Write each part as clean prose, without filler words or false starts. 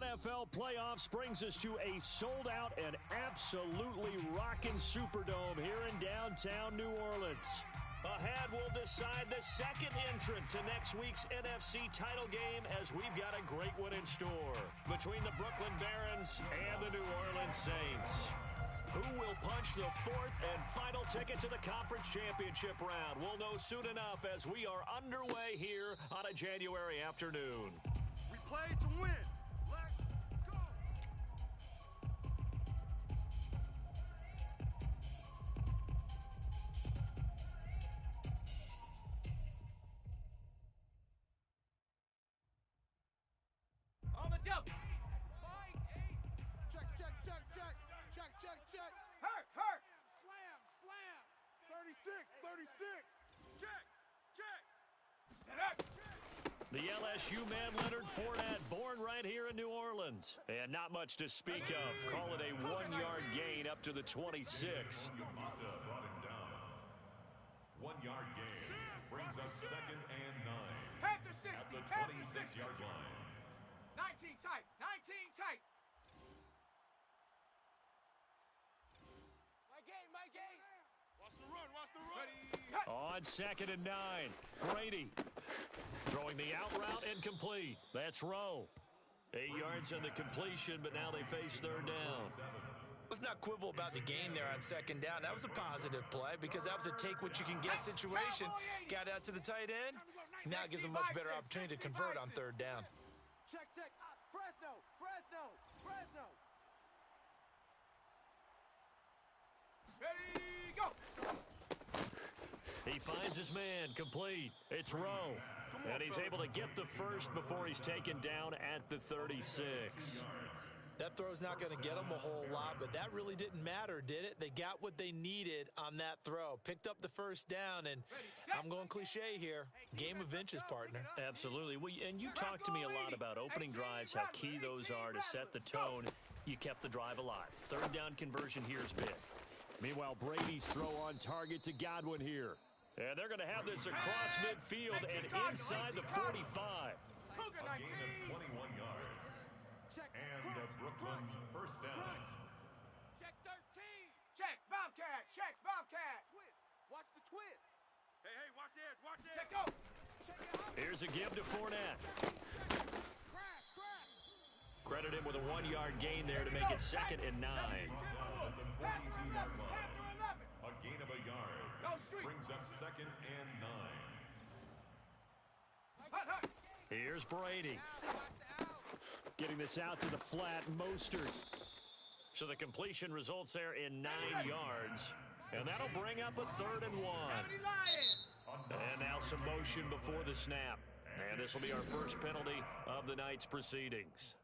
NFL playoffs brings us to a sold-out and absolutely rocking Superdome here in downtown New Orleans. Ahead, we'll decide the second entrant to next week's NFC title game as we've got a great one in store between the Brooklyn Barons and the New Orleans Saints. Who will punch the fourth and final ticket to the conference championship round? We'll know soon enough as we are underway here on a January afternoon. We play to win. Let's go. On the double. Check. Hurt. Slam. 36. Check. The LSU man Leonard Fournette, born right here in New Orleans. And not much to speak of. Call it a 1-yard gain up to the 26. Mata brought him down. 1-yard gain brings up 2nd and 9. Panther 60. At the Panther 60. 26-yard line. 19 tight. My game. Watch the run. On 2nd and 9, Brady throwing the out route incomplete. That's Rowe. 8 yards on the completion, but now they face 3rd down. Let's not quibble about the gain there on 2nd down. That was a positive play because that was a take-what-you-can-get situation. Got out to the tight end. Now it gives them a much better opportunity to convert on 3rd down. Check. Fresno. Ready, go. He finds his man, complete. It's Rowe. And he's able to get the first before he's taken down at the 36. That throw's not going to get them a whole lot, but that really didn't matter, did it? They got what they needed on that throw. Picked up the 1st down, and I'm going cliche here. Game of inches, partner. Absolutely. Well, and you talked to me a lot about opening drives, how key those are to set the tone. You kept the drive alive. 3rd down conversion here is big. Meanwhile, Brady's throw on target to Godwin here. And they're going to have this across midfield and inside the 45. A gain of 21 yards. And the Brooklyn 1st down. Check 13. Check Bobcat. Twist. Watch the twist. Hey, watch the edge. Check go. Here's a give to Fournette. Crash. Credit him with a 1-yard gain there to make it 2nd and 9. At the 42-yard line. Panther 11. A gain of a yard. Go street. Brings up 2nd and 9. Hut. Here's Brady. Getting this out to the flat, Mostert. So the completion results there in 9 yards. And that'll bring up a 3rd and 1. And now some motion before the snap. And this will be our first penalty of the night's proceedings.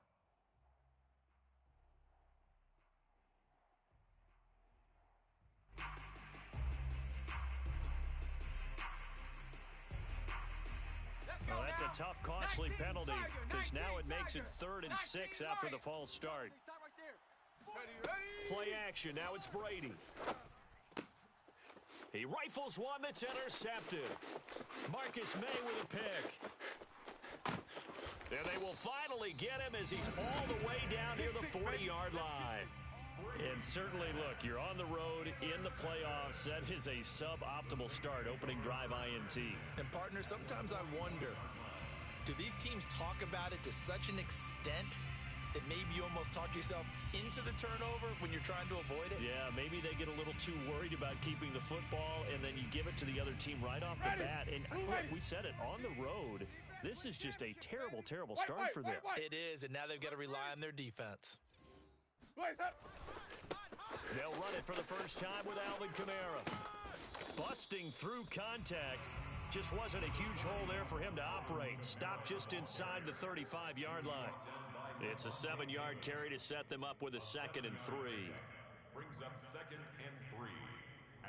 Well, that's a tough, costly penalty because now it makes it 3rd and 6 after the false start. Play action. Now it's Brady. He rifles one that's intercepted. Marcus May with a pick. And they will finally get him as he's all the way down near the 40-yard line. And certainly, look, you're on the road in the playoffs. That is a suboptimal start, opening drive INT. And, partner, sometimes I wonder, do these teams talk about it to such an extent that maybe you almost talk yourself into the turnover when you're trying to avoid it? Yeah, maybe they get a little too worried about keeping the football, and then you give it to the other team right off the bat. And look, we said it, on the road, this is just a terrible, terrible start for them. It is, and now they've got to rely on their defense. They'll run it for the first time with Alvin Kamara. Busting through contact. Just wasn't a huge hole there for him to operate. Stopped just inside the 35-yard line. It's a 7-yard carry to set them up with a 2nd and 3. Brings up 2nd and 3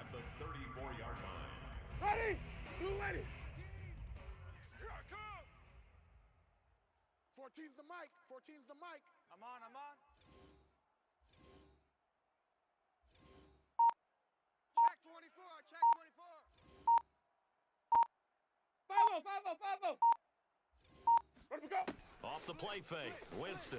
at the 34-yard line. Ready? Blue ready. Here I come. 14's the mic. I'm on. Check 24. Follow. Ready to go. Off the play fake, Winston.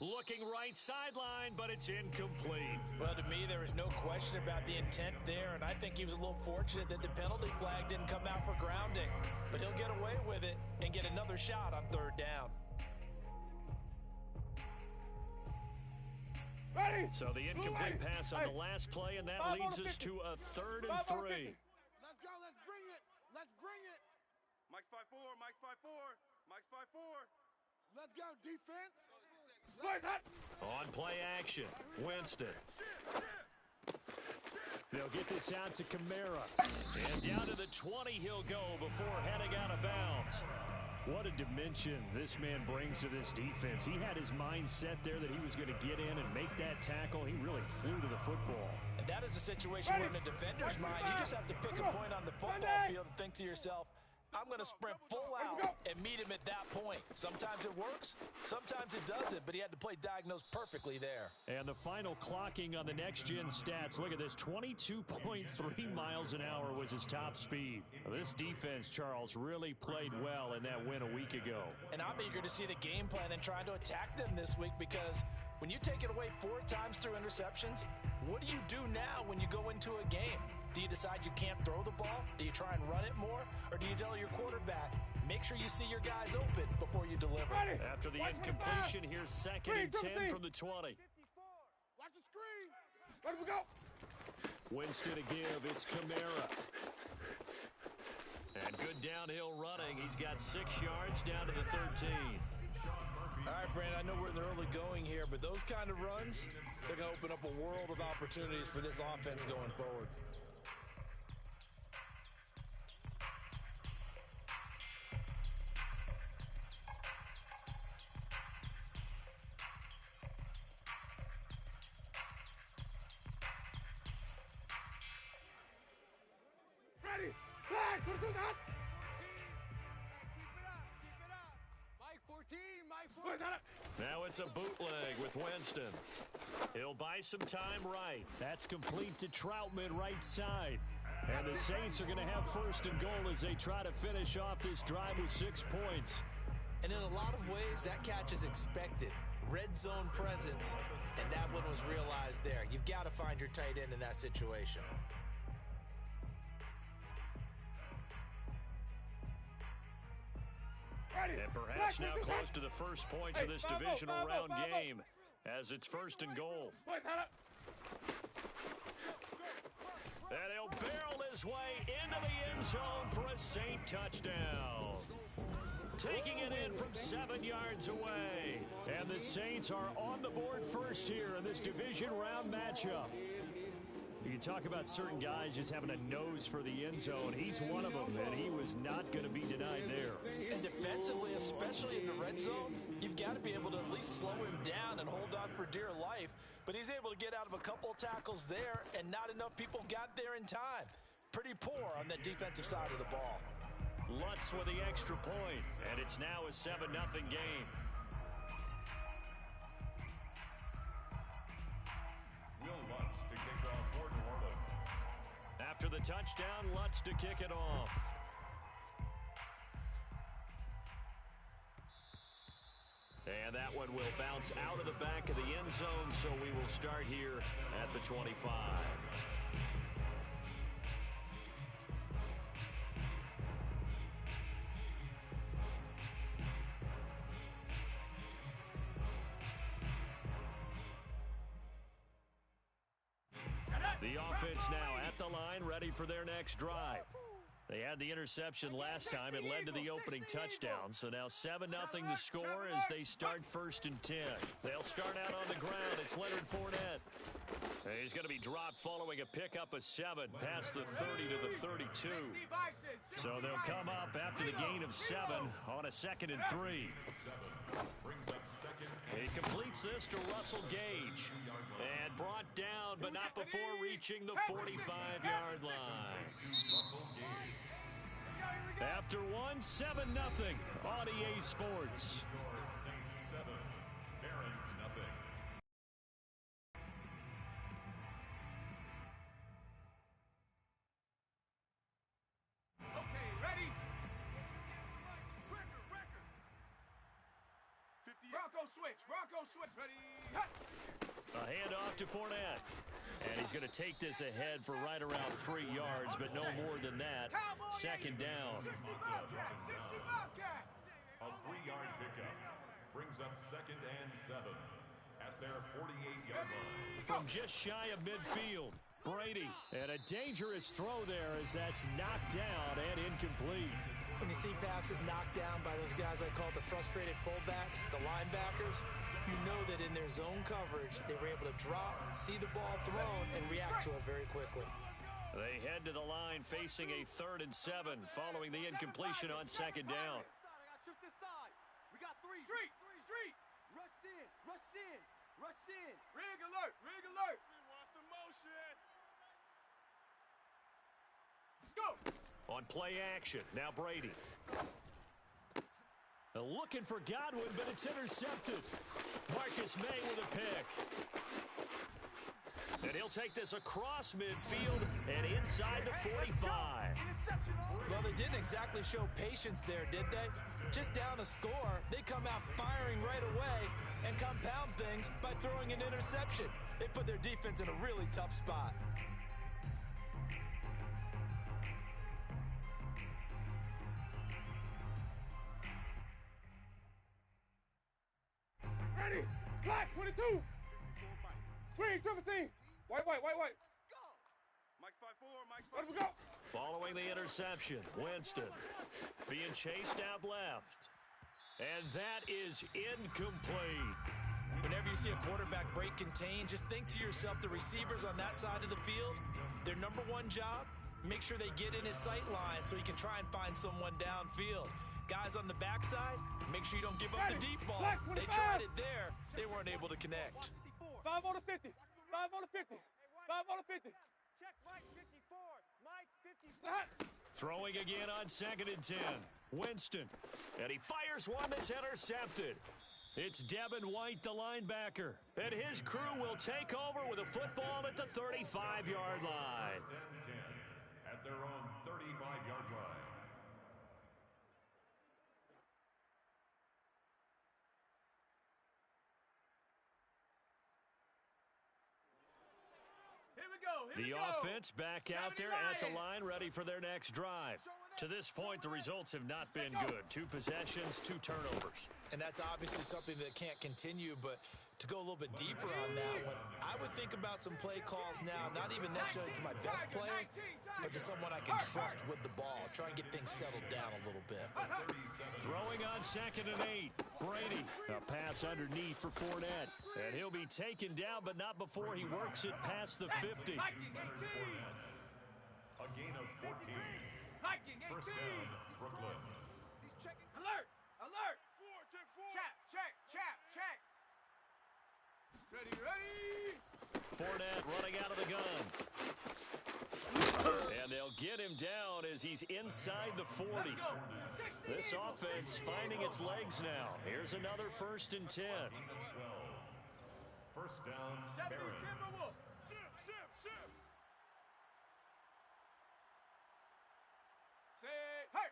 Looking right sideline, but it's incomplete. Well, to me, there is no question about the intent there, and I think he was a little fortunate that the penalty flag didn't come out for grounding. But he'll get away with it and get another shot on third down. Ready? So the incomplete pass on the last play, and that leads us to a 3rd and 3. Let's go. Let's bring it. Let's bring it. Mike's 5-4. Mike's 5-4. Mike's 5-4. Let's go, defense. On play action, Winston. They'll get this out to Kamara. And down to the 20 he'll go before heading out of bounds. What a dimension this man brings to this defense. He had his mind set there that he was going to get in and make that tackle. He really flew to the football. And that is a situation where in a defender's mind, you just have to pick a point on the football field and think to yourself, I'm going to sprint full out and meet him at that point. Sometimes it works, sometimes it doesn't, but he had to play diagnosed perfectly there. And the final clocking on the next-gen stats, look at this, 22.3 miles an hour was his top speed. This defense, Charles, really played well in that win a week ago. And I'm eager to see the game plan and trying to attack them this week because when you take it away 4 times through interceptions, what do you do now when you go into a game? Do you decide you can't throw the ball? Do you try and run it more? Or do you tell your quarterback, make sure you see your guys open before you deliver? After the incompletion, here's 2nd and 10 from the 20. 54. Watch the screen. Let we go. Winston to give. It's Kamara. And good downhill running. He's got 6 yards down to the 13. All right, Brandon, I know we're in the early going here, but those kind of runs, they're going to open up a world of opportunities for this offense going forward. Ready. Flag. 22's hot. Keep it up. Keep it up. Mike 14. Mike 14. Now it's a bootleg with Winston. He'll buy some time right. That's complete to Troutman right side. And the Saints are going to have 1st and goal as they try to finish off this drive with 6 points. And in a lot of ways, that catch is expected. Red zone presence, and that one was realized there. You've got to find your tight end in that situation. And perhaps now close to the first points of this divisional round game as it's 1st and goal. And he'll barrel his way into the end zone for a Saint touchdown. Taking it in from 7 yards away. And the Saints are on the board first here in this division round matchup. You talk about certain guys just having a nose for the end zone. He's one of them, and he was not going to be denied there. And defensively, especially in the red zone, you've got to be able to at least slow him down and hold on for dear life. But he's able to get out of a couple of tackles there, and not enough people got there in time. Pretty poor on that defensive side of the ball. Lutz with the extra point, and it's now a 7-0 game. Will Lutz to kick off for New Orleans. After the touchdown, Lutz to kick it off. And that one will bounce out of the back of the end zone, so we will start here at the 25. The offense now at the line, ready for their next drive. They had the interception last time. It led to the opening touchdown. So now 7-0 the score as they start 1st and 10. They'll start out on the ground. It's Leonard Fournette. He's going to be dropped following a pickup of 7 past the 30 to the 32. So they'll come up after the gain of 7 on a 2nd and 3. Brings up 2nd. He completes this to Russell Gage. And brought down, but not before reaching the 45-yard line. Russell Gage. After 7-0 on EA Sports. Score Saints 7, Barons nothing. Okay, ready? Record. 50. Broncos switch. Bronco switch. Ready. Hut. A handoff to Fournette. And he's going to take this ahead for right around 3 yards, but no more than that. Second down. 60 Bobcat. 60 Bobcat. A 3-yard pickup brings up 2nd and 7 at their 48-yard line. From just shy of midfield, Brady. And a dangerous throw there as that's knocked down and incomplete. When you see passes knocked down by those guys I call the frustrated fullbacks, the linebackers, you know that in their zone coverage, they were able to drop, see the ball thrown, and react to it very quickly. They head to the line facing a 3rd and 7 following the incompletion on 2nd down. We got 3. Street. Rush in. Rush in. Rush in. Rig alert. Rig alert. Watch the motion. Go. On play action, now Brady. Looking for Godwin, but it's intercepted. Marcus May with a pick. And he'll take this across midfield and inside the 45. Well, they didn't exactly show patience there, did they? Just down a score, they come out firing right away and compound things by throwing an interception. They put their defense in a really tough spot. Ready. Black 22. Green 17. White. Mike's 5-4. Mike's 5-4. Let him go. Following the interception, Winston being chased out left. And that is incomplete. Whenever you see a quarterback break contain, just think to yourself, the receivers on that side of the field, their number one job, make sure they get in his sight line so he can try and find someone downfield. Guys on the backside, make sure you don't give up the deep ball. They tried it there. They weren't able to connect. 5 on the 50. 5 on the 50. 5 on the 50. Check Mike 54. Mike 54. Throwing again on 2nd and 10. Winston. And he fires one that's intercepted. It's Devin White, the linebacker. And his crew will take over with a football at the 35-yard line. 1st and 10 at their own 35-yard line. Here we go. Here we The go. offense back out there at the line, ready for their next drive. To this point, the results have not been good. 2 possessions, 2 turnovers. And that's obviously something that can't continue, but to go a little bit deeper on that one, I would think about some play calls now, not even necessarily to my best player, but to someone I can trust with the ball. Try and get things settled down a little bit. Throwing on 2nd and 8. Brady. A pass underneath for Fournette. And he'll be taken down, but not before he works it past the 50. Hiking 18. A gain of 14. Hiking 18. 1st down, Brooklyn. He's checking. Alert. Alert. 4. Chap. Ready. Fournette running out of the gun. And they'll get him down as he's inside the 40. Let's go. 60. This offense finding its legs now. Here's another 1st and 10. 1st down, 70 Barron. Timberwolves. Shift. Say, hey.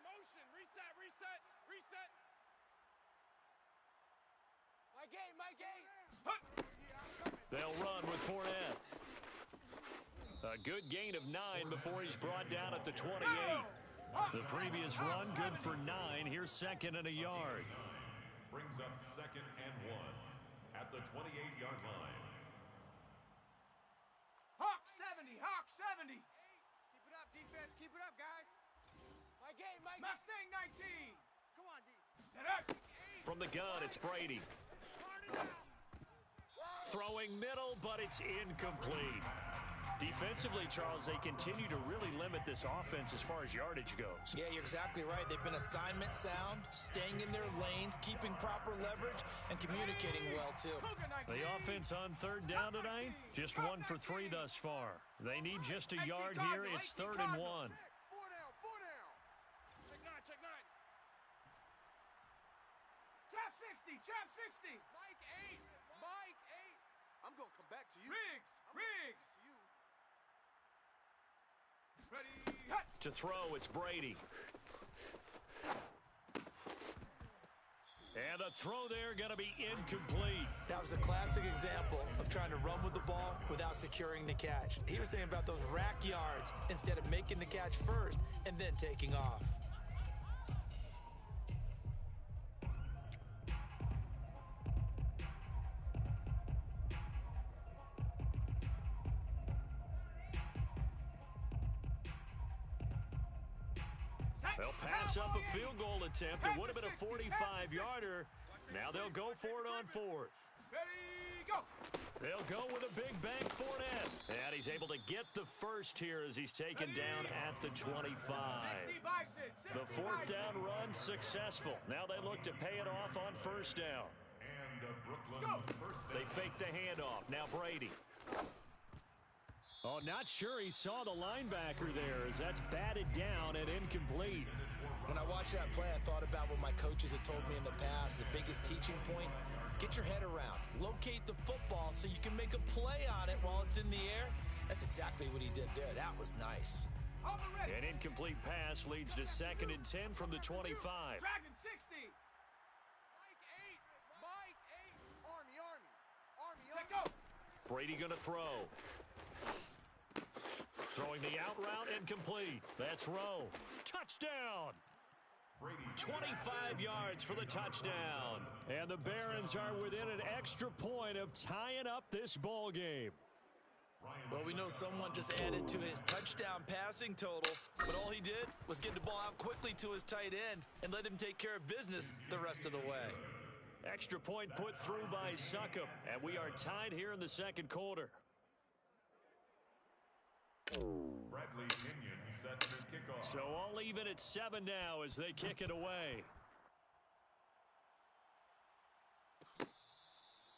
Motion. Reset. My game. They'll run with Fournette. A good gain of 9 before he's brought down at the 28. The previous run, good for 9. Here's 2nd and a yard. Brings up 2nd and 1 at the 28-yard line. Hawk 70. Keep it up, defense. Keep it up, guys. My game, Mike. Mustang 19. Come on, D. From the gun, it's Brady. Throwing middle, but it's incomplete. Defensively, Charles, they continue to really limit this offense as far as yardage goes. Yeah, you're exactly right. They've been assignment sound, staying in their lanes, keeping proper leverage, and communicating well, too. The offense on 3rd down tonight, just 1 for 3 thus far. They need just a yard here. It's 3rd and 1. 4 down. Check 9. Chap 60. Mike 8. I'm going to come back to you. Riggs. To you. Ready. To throw, it's Brady. And And the throw there going to be incomplete. That was a classic example of trying to run with the ball without securing the catch. He was thinking about those rack yards instead of making the catch first and then taking off. They'll pass up a field goal attempt. It would have been a 45-yarder. Now they'll go for it on fourth. Ready, go. They'll go with a big bang Fournette. And he's able to get the first here as he's taken down at the 25. The fourth down run successful. Now they look to pay it off on first down. And Brooklyn first down. They fake the handoff. Now Brady. Oh, not sure he saw the linebacker there as that's batted down and incomplete. When I watched that play, I thought about what my coaches had told me in the past. The biggest teaching point, get your head around. Locate the football so you can make a play on it while it's in the air. That's exactly what he did there. That was nice. An incomplete pass leads to 2nd and 10 from the 25. Dragon 60. Mike 8. Army. Check go. Brady going to throw. Throwing the out route incomplete. That's Rowe. Touchdown! 25 yards for the touchdown. And the Barons are within an extra point of tying up this ball game. Well, we know someone just added to his touchdown passing total, but all he did was get the ball out quickly to his tight end and let him take care of business the rest of the way. Extra point put through by Succop, and we are tied here in the second quarter. Bradley Kenyon set to kickoff. So all even at 7 now as they kick it away.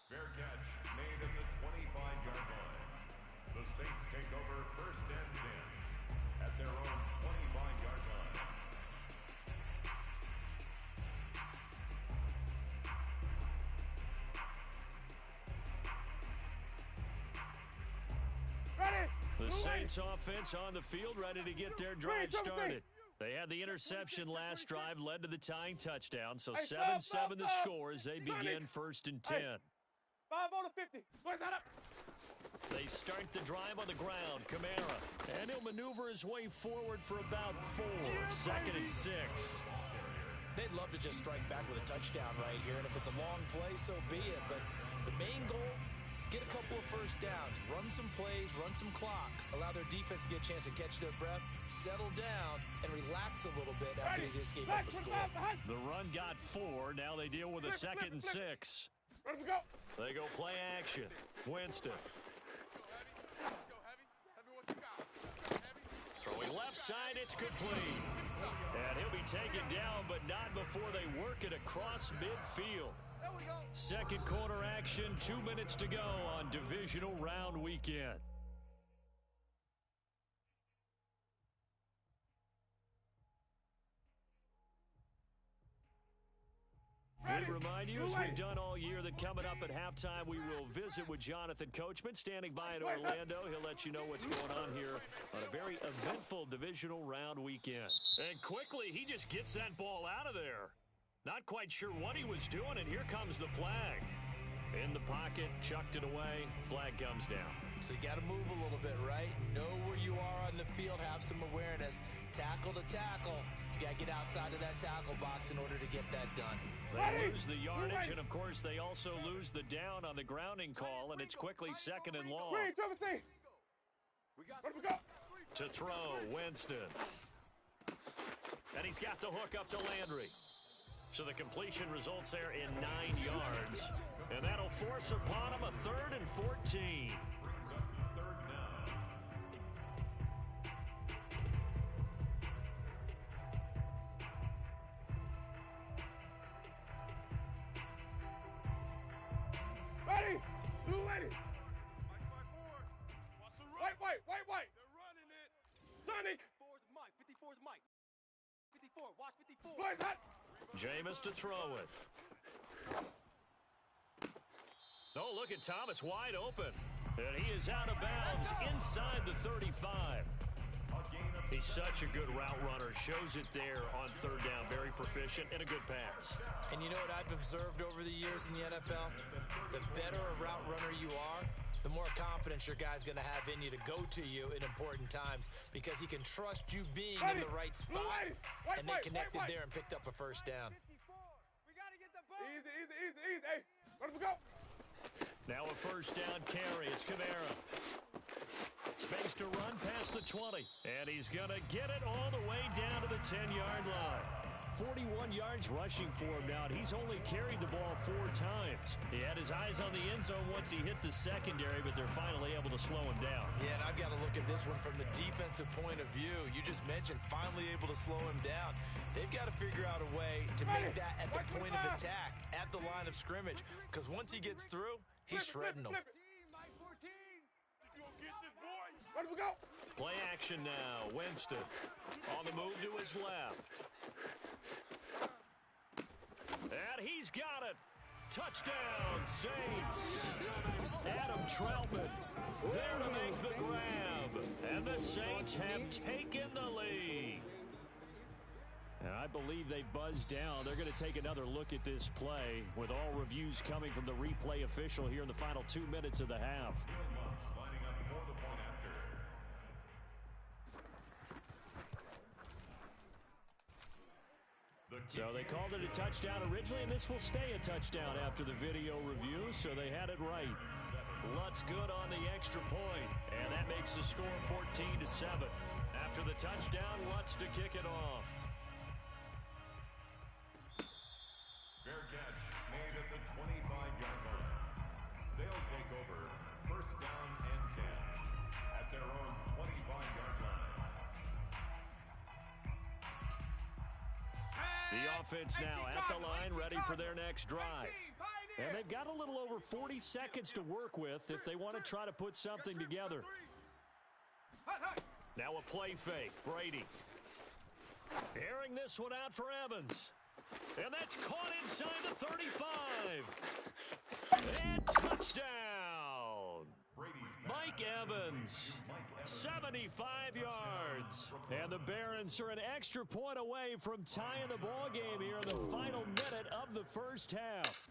Fair catch made at the 25-yard line. The Saints take over first and 10 at their own 25-yard line. Ready. The Saints offense on the field ready to get their drive started. They had the interception last drive, led to the tying touchdown, so 7-7 the score as they begin 1st and 10. 5 on the 50. Where's that up? They start the drive on the ground. Kamara. And he'll maneuver his way forward for about 4. 2nd and 6. They'd love to just strike back with a touchdown right here, and if it's a long play, so be it. But the main goal, get a couple of first downs, run some plays, run some clock, allow their defense to get a chance to catch their breath, settle down, and relax a little bit after they just gave up a score. The run got 4. Now they deal with a 2nd and 6. Ready to go. They go play action. Winston. Let's go heavy. What you got? Throwing left side, it's complete. And he'll be taken down, but not before they work it across midfield. There we go. Second quarter action, 2 minutes to go on divisional round weekend. And remind you, as we've done all year, that coming up at halftime, we will visit with Jonathan Coachman, standing by in Orlando. He'll let you know what's going on here on a very eventful divisional round weekend. And quickly, he just gets that ball out of there. Not quite sure what he was doing, and here comes the flag. In the pocket, chucked it away, flag comes down. So you got to move a little bit, right? Know where you are on the field, have some awareness. Tackle to tackle. You got to get outside of that tackle box in order to get that done. They lose the yardage, and of course they also lose the down on the grounding call, and it's quickly 2nd and long. Ready, Trevor, stay. Ready to go. To throw, Winston. And he's got the hook up to Landry. So the completion results there in 9 yards. And that'll force upon him a 3rd and 14. Brings up 3rd down. Ready. Blue ready. Mike forward. Watch the run. White. They're running it. Sonic. 54's Mike. 54's Mike. 54. Watch 54. Where's that? Jameis to throw it. Oh, look at Thomas wide open. And he is out of bounds inside the 35. He's such a good route runner. Shows it there on 3rd down. Very proficient and a good pass. And you know what I've observed over the years in the NFL? The better a route runner you are, the more confidence your guy's going to have in you to go to you in important times because he can trust you being in the right spot, and they connected there and picked up a first down. We got to get the ball. Easy. Hey, let him go. Now a first down carry. It's Kamara. Space to run past the 20. And he's going to get it all the way down to the 10-yard line. 41 yards rushing for him now, and he's only carried the ball 4 times. He had his eyes on the end zone once he hit the secondary, but they're finally able to slow him down. Yeah, and I've got to look at this one from the defensive point of view. You just mentioned finally able to slow him down. They've got to figure out a way to make that at the point of attack, at the line of scrimmage, because once he gets through, he's shredding them. Mike 14. You gonna get this, boy? Let him go. Play action now. Winston on the move to his left. And he's got it. Touchdown, Saints. Adam Troutman there to make the grab. And the Saints have taken the lead. And I believe they buzzed down. They're going to take another look at this play with all reviews coming from the replay official here in the final 2 minutes of the half. Lining up for the point after. So they called it a touchdown originally, and this will stay a touchdown after the video review, so they had it right. Lutz good on the extra point, and that makes the score 14-7. After the touchdown, Lutz to kick it off. Fair catch made at the 25-yard line. They'll take over first down and 10 at their own 25-yard line. The offense now at the line, ready for their next drive. And they've got a little over 40 seconds to work with if they want to try to put something together. Now a play fake. Brady. Airing this one out for Evans. And that's caught inside the 35. And touchdown. Mike Evans, 75 yards. And the Barons are an extra point away from tying the ball game here in the final minute of the first half.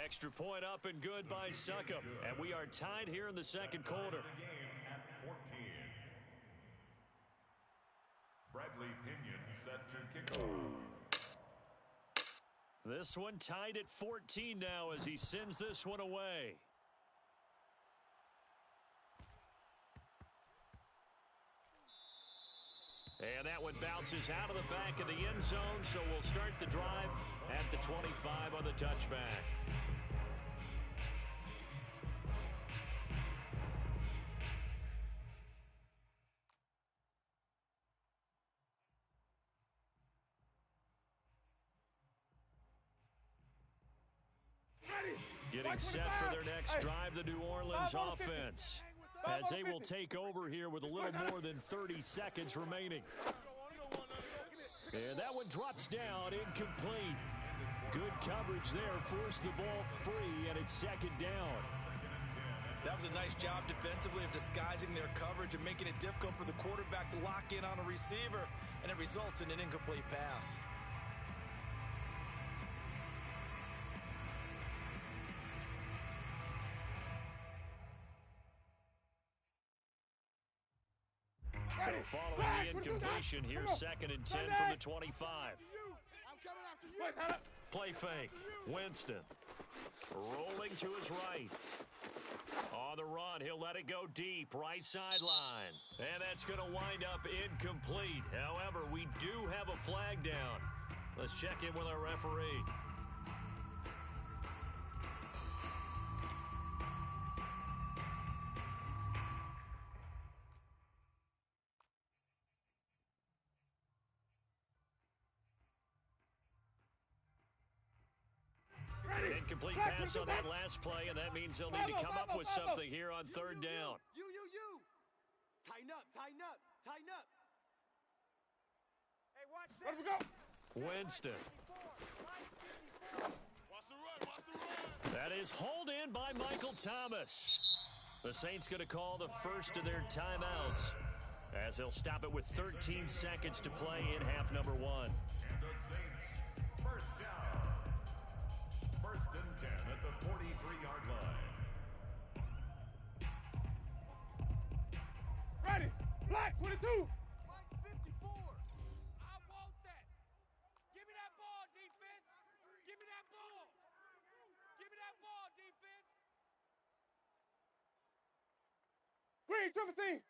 Extra point up and good by Succop. And we are tied here in the second quarter. At 14. Bradley Pinion set to kick off. This one tied at 14 now as he sends this one away. And that one bounces out of the back of the end zone, so we'll start the drive at the 25 on the touchback. Getting set for their next drive, the New Orleans offense, as they will take over here with a little more than 30 seconds remaining. And that one drops down, incomplete. Good coverage there, forced the ball free, and it's second down. That was a nice job defensively of disguising their coverage and making it difficult for the quarterback to lock in on a receiver, and it results in an incomplete pass. So following the incompletion, here's 2nd and 10 from the 25. I'm coming after you. Play fake. Winston rolling to his right. On the run, he'll let it go deep, right sideline. And that's going to wind up incomplete. However, we do have a flag down. Let's check in with our referee. Incomplete pass on that last play, and that means they'll need to come up with something here on third down. You. Tighten up. Hey, watch this. Let him go. Winston. Watch the run. That is hauled in by Michael Thomas. The Saints going to call the first of their timeouts. as they'll stop it with 13 seconds to play in half number one. And the Saints, first down. First and 10 at the 43-yard line. Ready. Black 22. Mike 54. I want that. Give me that ball, defense. Give me that ball. Give me that ball, defense. Green, triple team.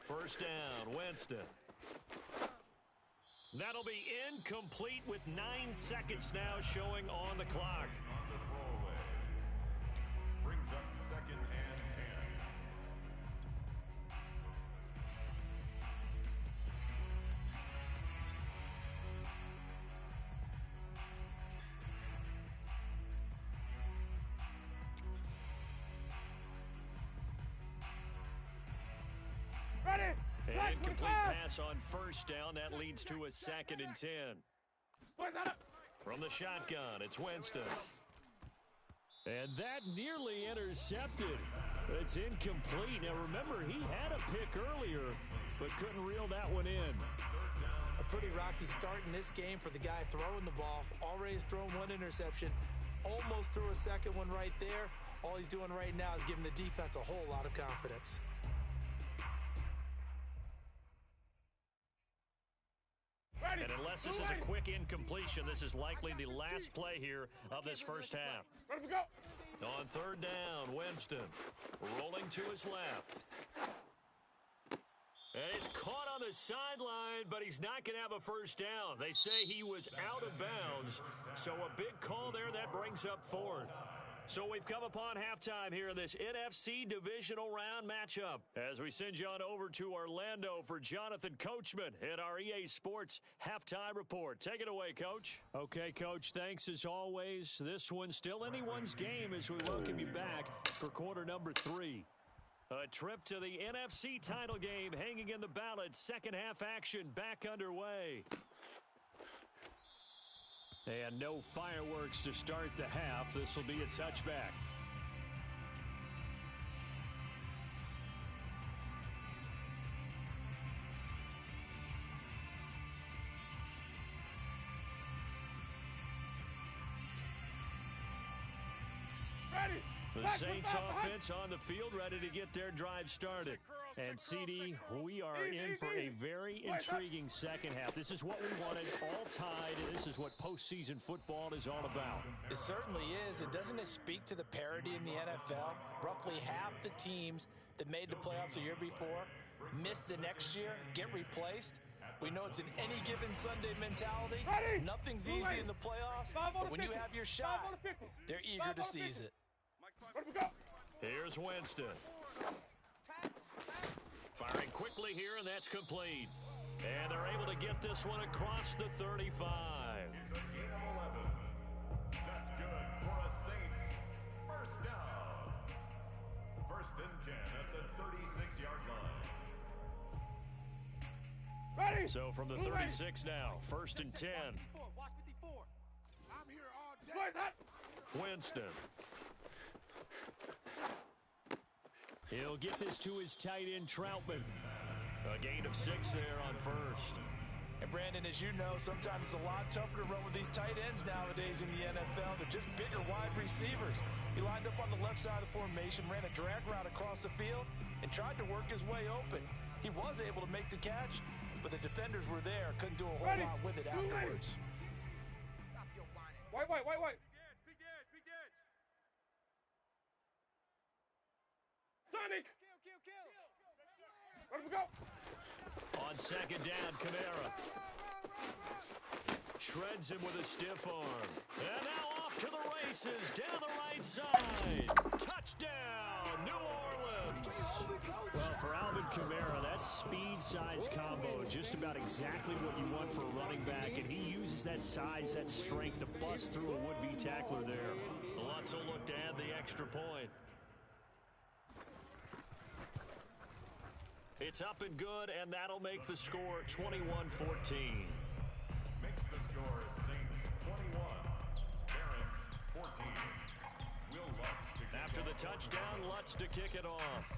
First down, Winston. That'll be incomplete with 9 seconds now showing on the clock. On the throwaway. Brings up second and 10. Ready. An Black incomplete 25. pass on first down. That leads to a second and 10. Boys, that up. From the shotgun, it's Winston. And that nearly intercepted. It's incomplete. Now remember, he had a pick earlier, but couldn't reel that one in. A pretty rocky start in this game for the guy throwing the ball. Already has thrown one interception. Almost threw a second one right there. All he's doing right now is giving the defense a whole lot of confidence. Ready. And unless this is a quick incompletion, this is likely the last play here of this first half. Ready to go. On third down, Winston rolling to his left. And he's caught on the sideline, but he's not going to have a first down. They say he was out of bounds, so a big call there that brings up fourth. So we've come upon halftime here in this NFC divisional round matchup as we send you on over to Orlando for Jonathan Coachman in our EA Sports Halftime Report. Take it away, Coach. Okay, Coach, thanks as always. This one's still anyone's game as we welcome you back for quarter number 3. A trip to the NFC title game hanging in the balance. Second half action back underway. And no fireworks to start the half. This will be a touchback. Ready. The Black Saints 25. offense on the field ready to get their drive started. And CD, we are in for a very intriguing second half. This is what we wanted, all tied, and this is what postseason football is all about. It certainly is. And doesn't it speak to the parity in the NFL? Roughly half the teams that made the playoffs the year before miss the next year, get replaced. We know it's an any given Sunday mentality. Ready. Nothing's easy in the playoffs, but when you have your shot, they're eager to seize it. Ready to go. Here's Winston. Firing quickly here, and that's complete. And they're able to get this one across the 35. It's a gain of 11. That's good for a Saints first down. First and 10 at the 36-yard line. Ready. So from the 36 now, first and 10. Watch 54. I'm here all day. Boys, that. Winston. He'll get this to his tight end, Troutman. A gain of 6 there on first. And Brandon, as you know, sometimes it's a lot tougher to run with these tight ends nowadays in the NFL. They're just bigger wide receivers. He lined up on the left side of the formation, ran a drag route across the field, and tried to work his way open. He was able to make the catch, but the defenders were there, couldn't do a whole lot with it afterwards. Stop your whining. White. Big edge, big edge. Sonic. Kill. Ready to go. On second down, Kamara shreds him with a stiff arm. And now off to the races, down the right side. Touchdown, New Orleans. Well, for Alvin Kamara, that speed-size combo, just about exactly what you want for a running back, and he uses that size, that strength to bust through a would-be tackler there. Lots will look to add the extra point. It's up and good, and that'll make the score 21-14. Makes the score Saints 21, Barons 14. Will Lutz to After the touchdown, Lutz to kick it off.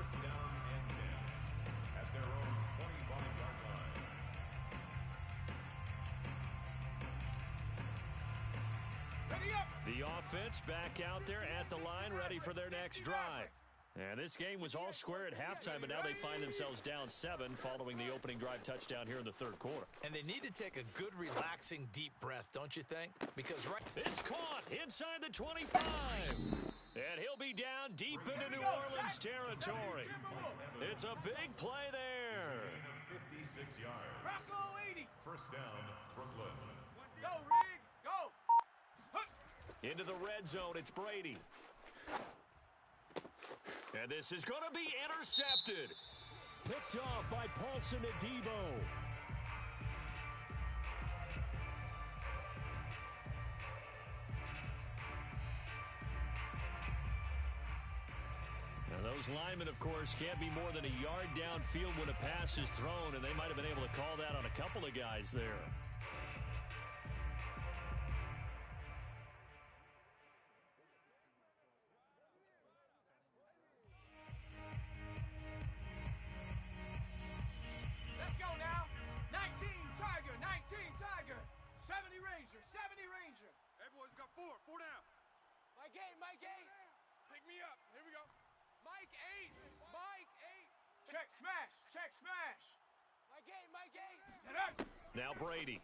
first down and 10 at their own 25-yard line. Ready up. The offense back out there at the line, ready for their next drive. And this game was all square at halftime, but now they find themselves down 7 following the opening drive touchdown here in the third quarter. And they need to take a good, relaxing, deep breath, don't you think? Because It's caught inside the 25. And he'll be down deep into New Orleans territory. It's a big play there. 56 yards. Rocco 80. First down, Brooklyn. Go, Rig. Go. Into the red zone, it's Brady. And this is going to be intercepted. Picked off by Paulson Adebo. Now those linemen, of course, can't be more than a yard downfield when a pass is thrown, and they might have been able to call that on a couple of guys there. Let's go now. 19 Tiger. 19 Tiger. 70 Ranger. 70 Ranger. Hey, boys, we got 4. 4 down. Mike 8. Mike 8. Pick me up. Here we go. Mike 8. Mike 8. Check smash. Check smash. Mike 8. Mike 8. Get up. Now Brady.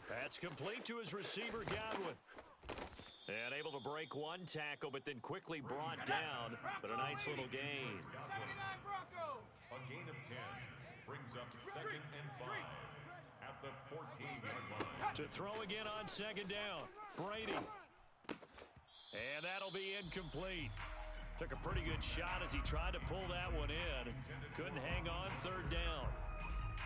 That's complete to his receiver, Godwin. And able to break one tackle, but then quickly brought down. But a nice little gain. 79 Bronco. A gain of 10 brings up second and 5 at the 14-yard line. To throw again on second down. Brady. And that'll be incomplete. Took a pretty good shot as he tried to pull that one in. Couldn't hang on third down.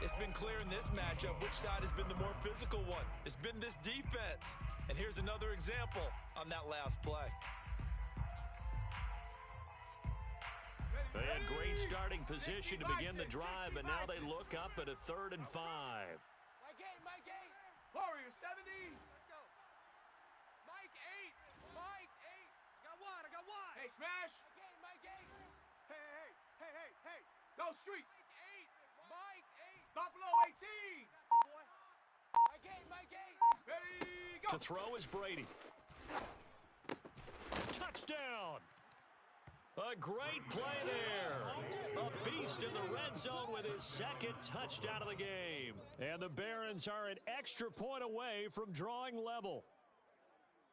it's been clear in this matchup which side has been the more physical one. It's been this defense. And here's another example on that last play. They had great starting position to begin the drive, but now they look up at a 3rd and 5. Mike 8, Mike 8. Warrior 70. Let's go. Mike 8. Mike 8. I got one. Hey, smash. Mike 8, Mike 8. Hey. Go street. Mike 8. Buffalo 18. Mike 8. Ready, go. To throw is Brady. Touchdown. A great play there. A beast in the red zone with his 2nd touchdown of the game. And the Barons are an extra point away from drawing level.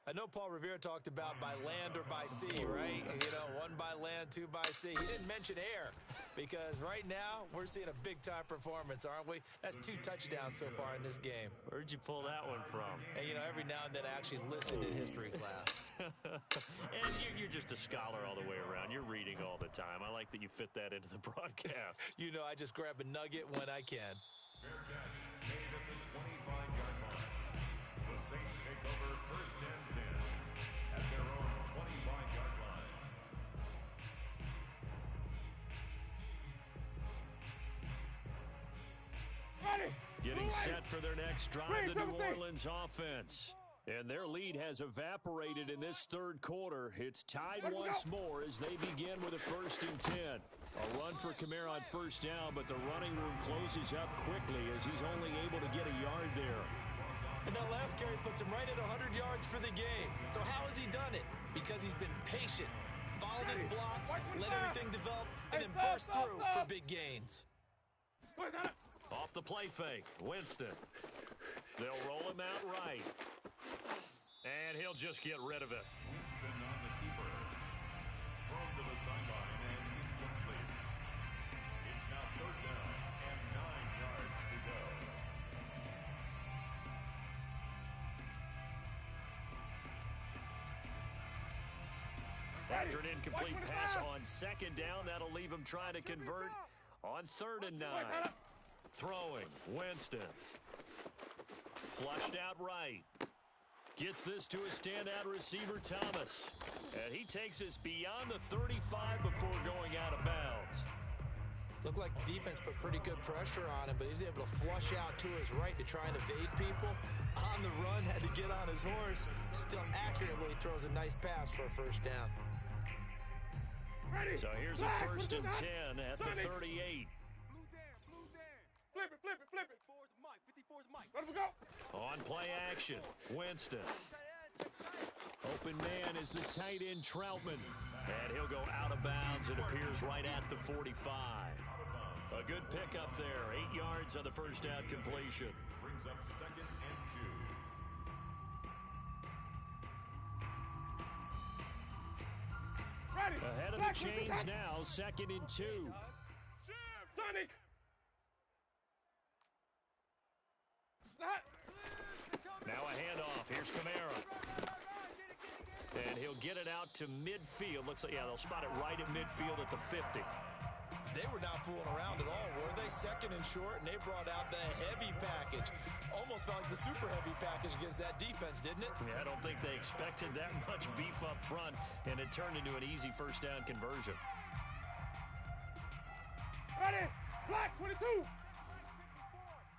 I know Paul Revere talked about by land or by sea, right? You know, 1 by land, 2 by sea. He didn't mention air because right now we're seeing a big-time performance, aren't we? That's 2 touchdowns so far in this game. Where'd you pull that one from? And, you know, every now and then I actually listened in history class. And you're just a scholar all the way around. You're reading all the time. I like that you fit that into the broadcast. You know, I just grab a nugget when I can. Fair catch made at the 25-yard line. The Saints take over 1st and 10 at their own 25-yard line. Getting set for their next drive, the New Orleans offense. And their lead has evaporated in this 3rd quarter. It's tied once more as they begin with a 1st and 10. A run for Kamara on 1st down, but the running room closes up quickly as he's only able to get a yard there. And that last carry puts him right at 100 yards for the game. So how has he done it? Because he's been patient, followed his blocks, let everything develop, and then burst through for big gains. Off the play fake, Winston. They'll roll him out right. And he'll just get rid of it. Winston on the keeper. Thrown to the sideline and incomplete. It's now 3rd down and 9 yards to go. After an incomplete pass on 2nd down, that'll leave him trying to convert on 3rd and 9. Throwing, Winston. Flushed out right. Gets this to a standout receiver, Thomas. And he takes us beyond the 35 before going out of bounds. Looked like the defense put pretty good pressure on him, but he's able to flush out to his right to try and evade people. On the run, had to get on his horse. Still accurately throws a nice pass for a 1st down. Ready. So here's a Flag. 1st and 10 at the Sonic. 38. Blue down, blue down. Flip it, flip it, flip it. 54's Mike, 54's Mike. Let him go. On play action, Winston. Open man is the tight end Troutman. And he'll go out of bounds. It appears right at the 45. A good pickup there. 8 yards on the first down completion. Brings up 2nd and 2. Ready. Ahead of the chains now, 2nd and 2. Sonic. Now a handoff. Here's Kamara. And he'll get it out to midfield. Looks like, yeah, they'll spot it right at midfield at the 50. They were not fooling around at all, were they? 2nd and short, and they brought out the heavy package. Almost felt like the super heavy package against that defense, didn't it? Yeah, I don't think they expected that much beef up front, and it turned into an easy first down conversion. Ready. Flag 22.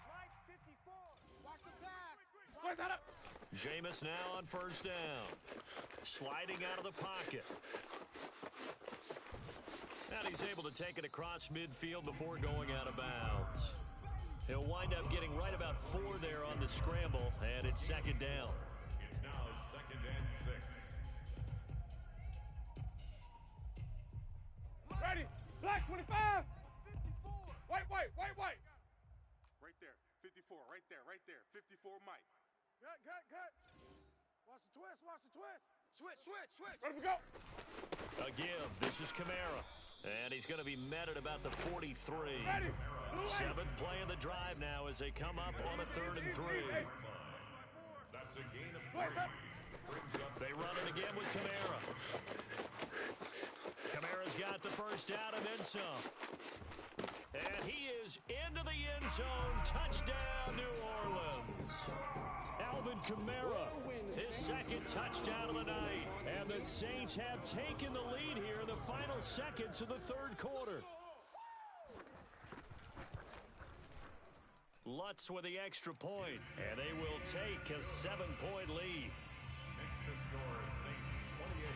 Mike 54. Watch the pass. Where's that up? Jameis now on first down. Sliding out of the pocket. And he's able to take it across midfield before going out of bounds. He'll wind up getting right about 4 there on the scramble, and it's 2nd down. It's now 2nd and 6. Ready. Flag 25. 54. White. Right there. 54. Right there. 54 Mike. Gut. Watch the twist. Switch. Let him go. A give. This is Kamara. And he's going to be met at about the 43. Ready. 7th play of the drive now as they come up on a 3rd and 3. That's a gain of 3. Where's that? Brings up They run it again with Kamara. Kamara's got the first down and then some. And he is into the end zone. Touchdown, New Orleans. Alvin Kamara, his 2nd touchdown of the night. And the Saints have taken the lead here in the final seconds of the 3rd quarter. Lutz with the extra point, and they will take a 7-point lead. makes the score Saints 28,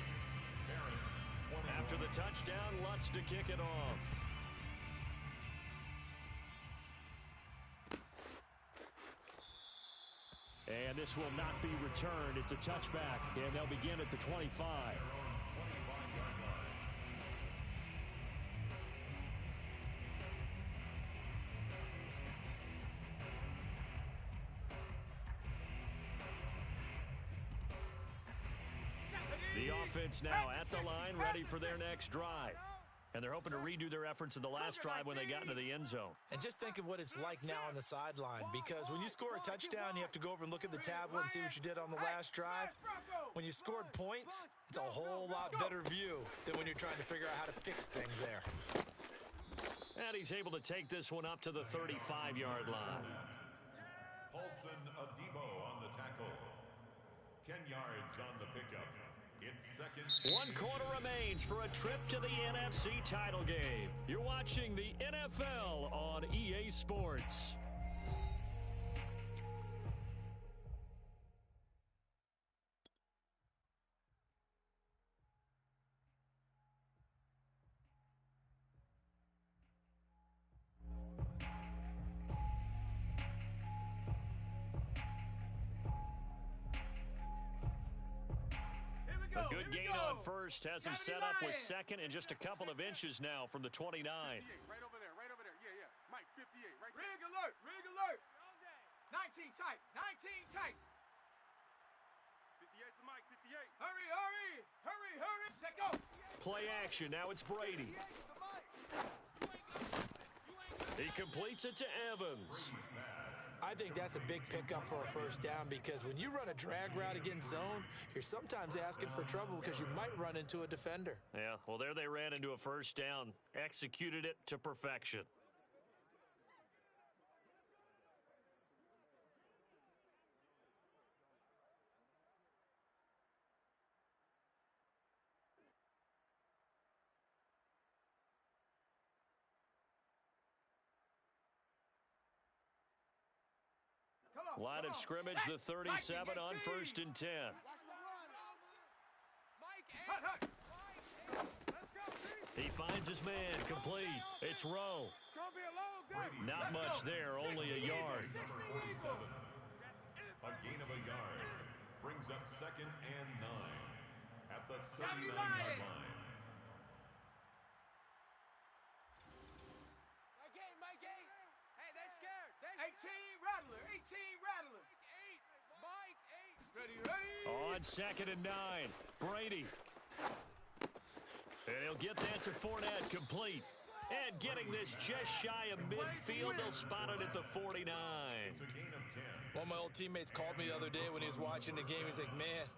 Barons 21. After the touchdown, Lutz to kick it off. And this will not be returned. It's a touchback, and they'll begin at the 25. The offense now at the line, ready for their next drive. And they're hoping to redo their efforts in the last drive when they got into the end zone. And just think of what it's like now on the sideline, because when you score a touchdown, you have to go over and look at the tablet and see what you did on the last drive. When you scored points, it's a whole lot better view than when you're trying to figure out how to fix things there. And he's able to take this one up to the 35-yard line. Paulson Adebo on the tackle. 10 yards on the pickup. It's 2nd. 1 quarter remains for a trip to the NFC title game. You're watching the NFL on EA Sports. A good gain on first, has him set up with 2nd and just a couple of inches now from the 29. Right over there. Yeah. Mike 58. Right there. Rig alert. 19 tight. 58's Mike 58. Hurry. Check go. Play action, now it's Brady. He completes it to Evans. I think that's a big pickup for a first down, because when you run a drag route against zone, you're sometimes asking for trouble because you might run into a defender. Yeah, well, there they ran into a first down. Executed it to perfection. Line of scrimmage, the 37 on 1st and 10. Watch the run. Mike, Aint. Let's go, please. He finds his man, complete. It's Rowe. It's going to be a long day. Not much there, only a yard. Number 47. A gain of a yard. Brings up 2nd and 9 at the 39-yard line. Mike Aint. Hey, they're scared. 18 Rattler. 18 Rattler. Mike Aint. Ready. On 2nd and 9, Brady. And he'll get that to Fournette, complete. And getting this just shy of midfield, they'll spot it at the 49. It's a gain of 10. One of my old teammates called me the other day when he was watching the game. He's like, man,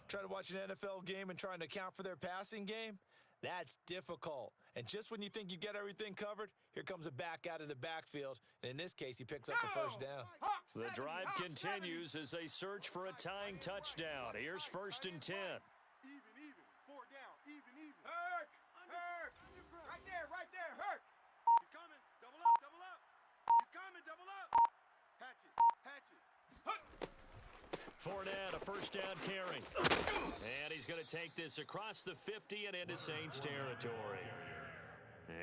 trying to watch an NFL game and trying to account for their passing game? That's difficult. And just when you think you get everything covered, here comes a back out of the backfield. And in this case, he picks up a first down. The drive continues as they search for a tying touchdown. Here's 1st and 10. Even. 4 down. Even. Herc. Right there. Herc. He's coming. Double up. He's coming. Double up. Hatchet. Fournette, a first down carry. And he's going to take this across the 50 and into Saints territory.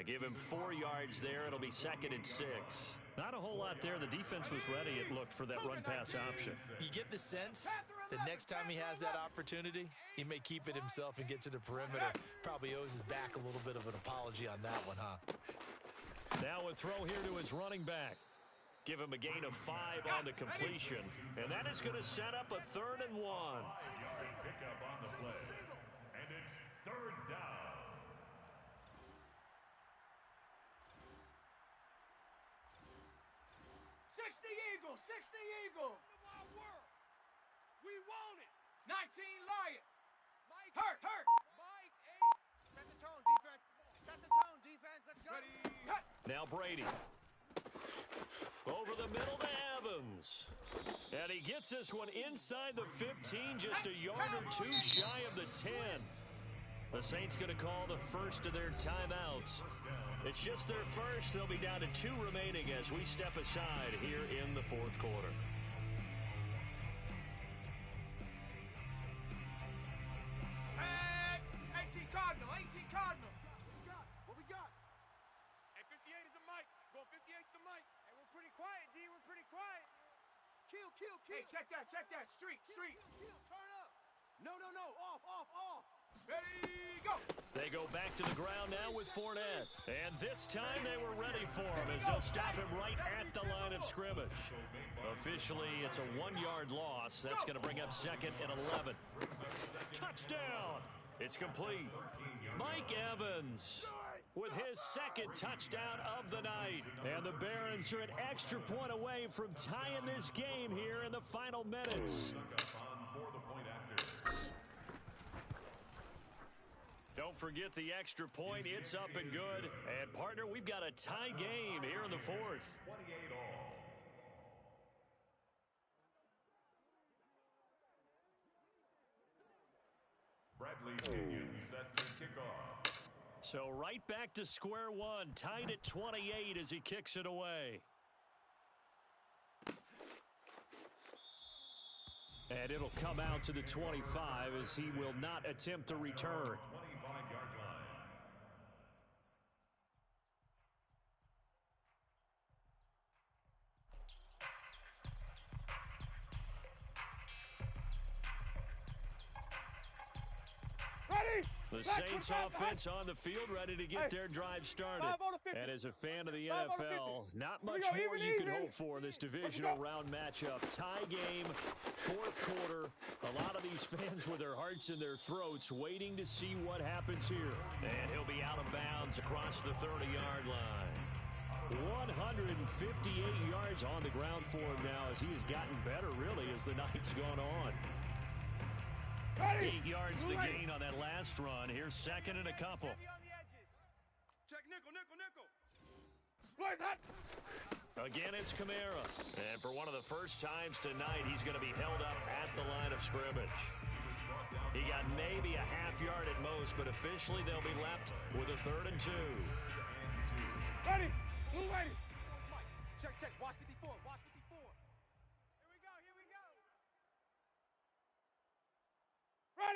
Give him 4 yards there. It'll be 2nd and 6. Not a whole lot there. The defense was ready, it looked, for that run-pass option. You get the sense that next time he has that opportunity, he may keep it himself and get to the perimeter. Probably owes his back a little bit of an apology on that one, huh? Now a throw here to his running back. Give him a gain of 5 on the completion. And that is going to set up a 3rd and 1. 5-yard pickup on the play. And it's 3rd down. Eagle. We want it. 19 Lion. Hurt. Mike Aint. Set the tone, defense. Let's go. Ready. Now Brady. Over the middle to Evans. And he gets this one inside the 15, just a yard or 2 shy of the 10. The Saints going to call the first of their timeouts. It's just their first. They'll be down to 2 remaining as we step aside here in the 4th quarter. Aint Cardinal. What we got? Hey, 58 is the mic. Go 58's the mic. Hey, we're pretty quiet, D. We're pretty quiet. Kill. Hey, check that. Street. Kill. Turn up. No. Off. Ready, go. They go back to the ground now with Fournette. And this time they were ready for him as they'll stop him right at the line of scrimmage. Officially, it's a 1-yard loss. That's going to bring up 2nd and 11. Touchdown. It's complete. Mike Evans with his 2nd touchdown of the night. And the Barons are an extra point away from tying this game here in the final minutes. Don't forget the extra point. It's up and good. And, partner, we've got a tie game here in the 4th. 28 all. Bradley Pinion set to kick off. So right back to square one, tied at 28 as he kicks it away. And it'll come out to the 25 as he will not attempt to return. 25-yard line. Ready. The Saints offense on the field, ready to get their drive started. And as a fan of the NFL, not much more you can hope for this divisional round matchup. Tie game, 4th quarter. A lot of these fans with their hearts in their throats waiting to see what happens here. And he'll be out of bounds across the 30-yard line. 158 yards on the ground for him now as he has gotten better, really, as the night's gone on. 8 yards the gain on that last run. Here's 2nd and a couple. Check nickel. Play that. Again, it's Kamara. And for one of the first times tonight, he's going to be held up at the line of scrimmage. He got maybe a half yard at most, but officially they'll be left with a 3rd and 2. Ready. Blue ready. Check. Watch 54. Here we go.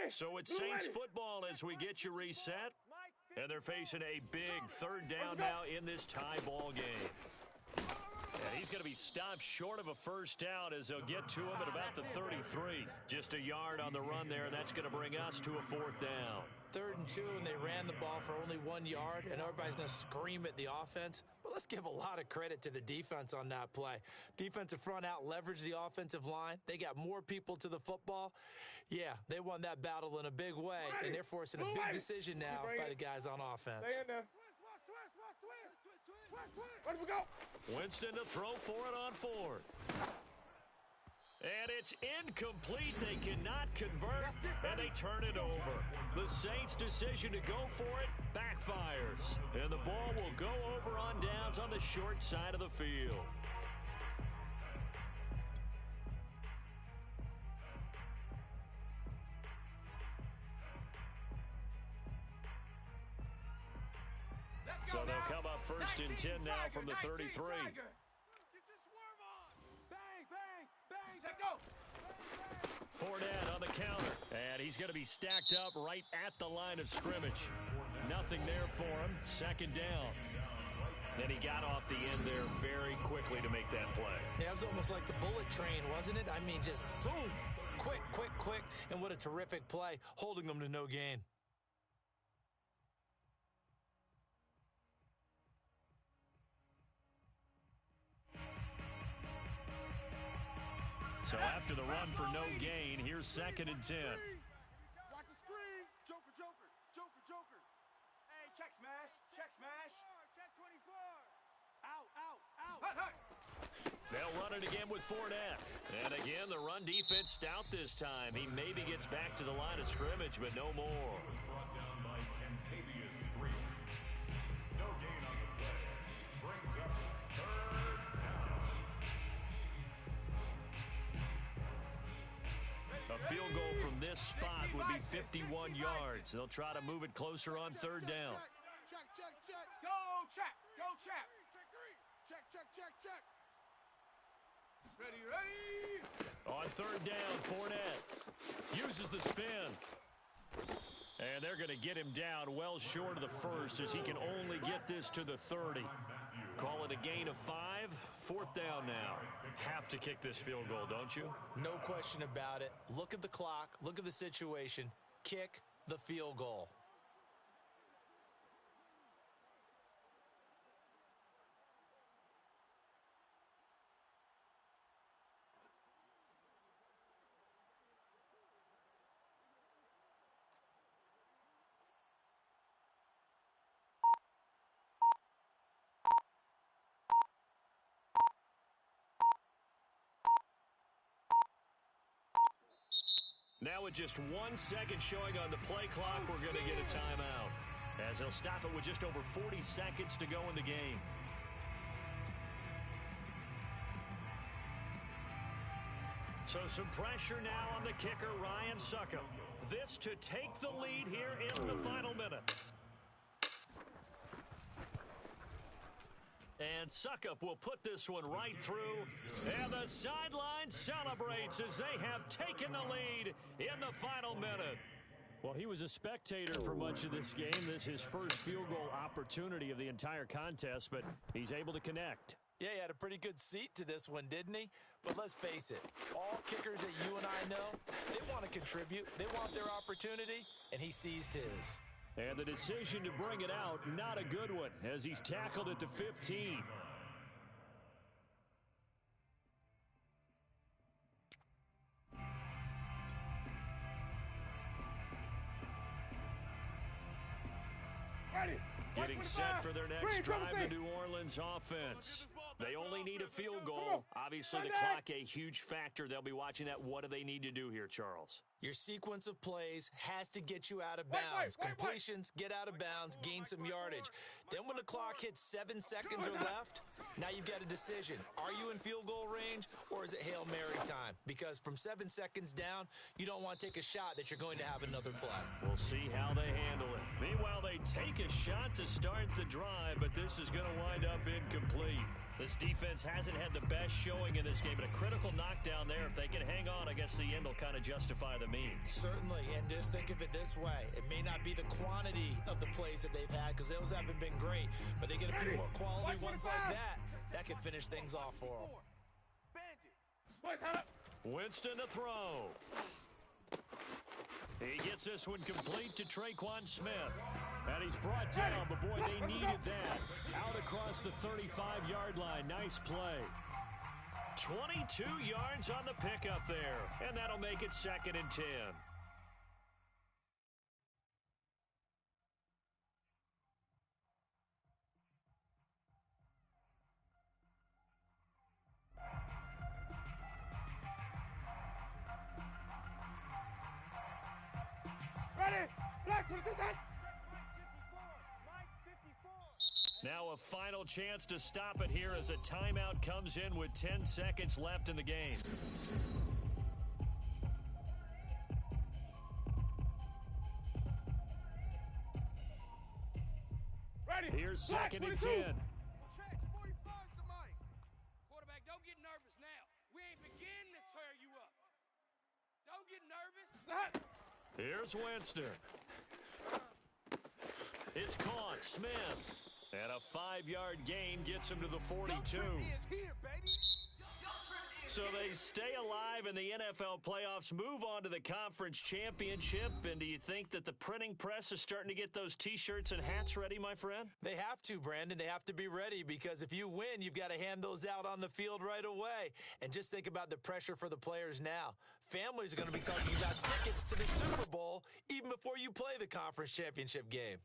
So it's Saints football as we get you reset. And they're facing a big third down now in this tie ball game. And he's going to be stopped short of a first down as they'll get to him at about the 33. Just a yard on the run there, and that's going to bring us to a fourth down. 3rd and 2, and they ran the ball for only 1 yard, and everybody's going to scream at the offense. But let's give a lot of credit to the defense on that play. Defensive front out leveraged the offensive line. They got more people to the football. Yeah, they won that battle in a big way, and they're forcing a big decision now by the guys on offense. Stay in there. Where do we go? Winston to throw for it on 4th. And it's incomplete. They cannot convert, and they turn it over. The Saints' decision to go for it backfires. And the ball will go over on downs on the short side of the field. So they'll come up 1st and 10 now from the 33. Fournette on the counter, and he's going to be stacked up right at the line of scrimmage. Nothing there for him. 2nd down. Then he got off the end there very quickly to make that play. Yeah, it was almost like the bullet train, wasn't it? I mean, just zoom. Quick, quick, quick. And what a terrific play, holding them to no gain. So after the run for no gain, here's 2nd and 10. Watch the screen. Joker, Joker, Joker, Joker. Hey, check smash, check smash. Check 24. Out, out, out. They'll run it again with Fournette. And again, the run defense stout this time. He maybe gets back to the line of scrimmage, but no more. Brought down by Kentavious Street. No gain on the play. Brings up 3rd down. A field goal from this spot would be 51 yards. They'll try to move it closer on 3rd down. Check, check, check. Go check, go check. Check, check, check, check. Ready, ready. On 3rd down, Fournette uses the spin. And they're going to get him down well short of the 1st as he can only get this to the 30. Call it a gain of 5. 4th down now. Have to kick this field goal, don't you? No question about it. Look at the clock. Look at the situation. Kick the field goal. Now with just 1 second showing on the play clock, we're going to get a timeout, as they'll stop it with just over 40 seconds to go in the game. So some pressure now on the kicker, Ryan Succop. This to take the lead here in the final minute. And Succop will put this one right through. And the sideline celebrates as they have taken the lead in the final minute. Well, he was a spectator for much of this game. This is his first field goal opportunity of the entire contest, but he's able to connect. Yeah, he had a pretty good seat to this one, didn't he? But let's face it, all kickers that you and I know, they want to contribute. They want their opportunity, and he seized his. And the decision to bring it out, not a good one, as he's tackled at the 15. Ready. Getting set for their next drive, the New Orleans offense. They only need a field goal. Obviously, the clock a huge factor. They'll be watching that. What do they need to do here, Charles? Your sequence of plays has to get you out of bounds. Completions, get out of bounds, gain some yardage. Then when the clock hits 7 seconds or left, Now you've got a decision. Are you in field goal range, or is it Hail Mary time? Because from 7 seconds down, you don't want to take a shot that you're going to have another play. We'll see how they handle it. Meanwhile, they take a shot to start the drive, but this is going to wind up incomplete. This defense hasn't had the best showing in this game, but a critical knockdown there. If they can hang on, I guess the end will kind of justify the means. Certainly, and just think of it this way. It may not be the quantity of the plays that they've had, because those haven't been great, but they get a few more quality ones like that can finish things off for them. Winston to throw. He gets this one complete to Traquan Smith. And he's brought down, but boy, they needed that. Out across the 35-yard line. Nice play. 22 yards on the pickup there. And that'll make it 2nd and 10. Ready? Black, what is that? Now a final chance to stop it here as a timeout comes in with 10 seconds left in the game. Ready? Here's 2nd and 10. Check, 45 to Mike. Quarterback, don't get nervous now. We ain't beginning to tear you up. Don't get nervous. Here's Winston. It's caught. Smith. And a 5-yard gain gets him to the 42. So they stay alive in the NFL playoffs, move on to the conference championship. And do you think that the printing press is starting to get those T-shirts and hats ready, my friend? They have to, Brandon. They have to be ready, because if you win, you've got to hand those out on the field right away. And just think about the pressure for the players now. Families are going to be talking about tickets to the Super Bowl even before you play the conference championship game.